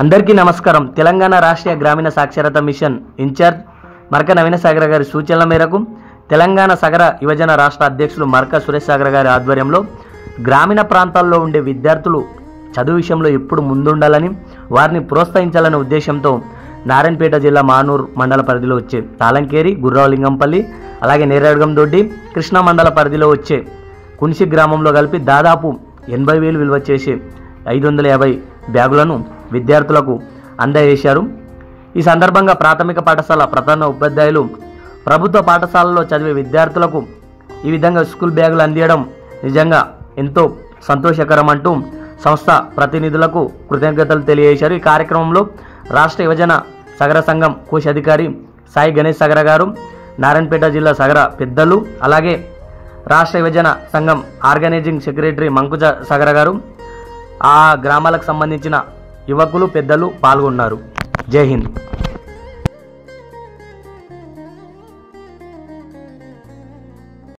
అందరికీ నమస్కారం. తెలంగాణ రాష్ట్రీయ గ్రామీణ సాక్షరత మిషన్ ఇన్ఛార్జ్ మరక నవీన సాగర్ గారి సూచనల మేరకు తెలంగాణ సగర యువజన రాష్ట్ర అధ్యక్షులు మరక సురేష్ సాగర్ గారి ఆధ్వర్యంలో గ్రామీణ ప్రాంతాల్లో ఉండే విద్యార్థులు చదువు విషయంలో ఎప్పుడు ముందుండాలని, వారిని ప్రోత్సహించాలనే ఉద్దేశంతో నారాయణపేట జిల్లా మానూరు మండల పరిధిలో వచ్చే తాళంకేరి, గుర్రావలింగంపల్లి, అలాగే నేరేడుగం దొడ్డి, కృష్ణా మండల పరిధిలో వచ్చే కున్సి గ్రామంలో కలిపి దాదాపు 80,000 విలువ చేసే 550 బ్యాగులను విద్యార్థులకు అందజేశారు. ఈ సందర్భంగా ప్రాథమిక పాఠశాల ప్రధాన ఉపాధ్యాయులు ప్రభుత్వ పాఠశాలలో చదివే విద్యార్థులకు ఈ విధంగా స్కూల్ బ్యాగులు అందించడం నిజంగా ఎంతో సంతోషకరం అంటూ సంస్థ ప్రతినిధులకు కృతజ్ఞతలు తెలియజేశారు. ఈ కార్యక్రమంలో రాష్ట్ర యువజన సగర సంఘం కోశాధికారి సాయి గణేష్ సగర గారు, నారాయణపేట జిల్లా సగర పెద్దలు, అలాగే రాష్ట్ర యువజన సంఘం ఆర్గనైజింగ్ సెక్రటరీ మంకుజ సగర గారు, ఆ గ్రామాలకు సంబంధించిన యువకులు, పెద్దలు పాల్గొన్నారు. జై హింద్.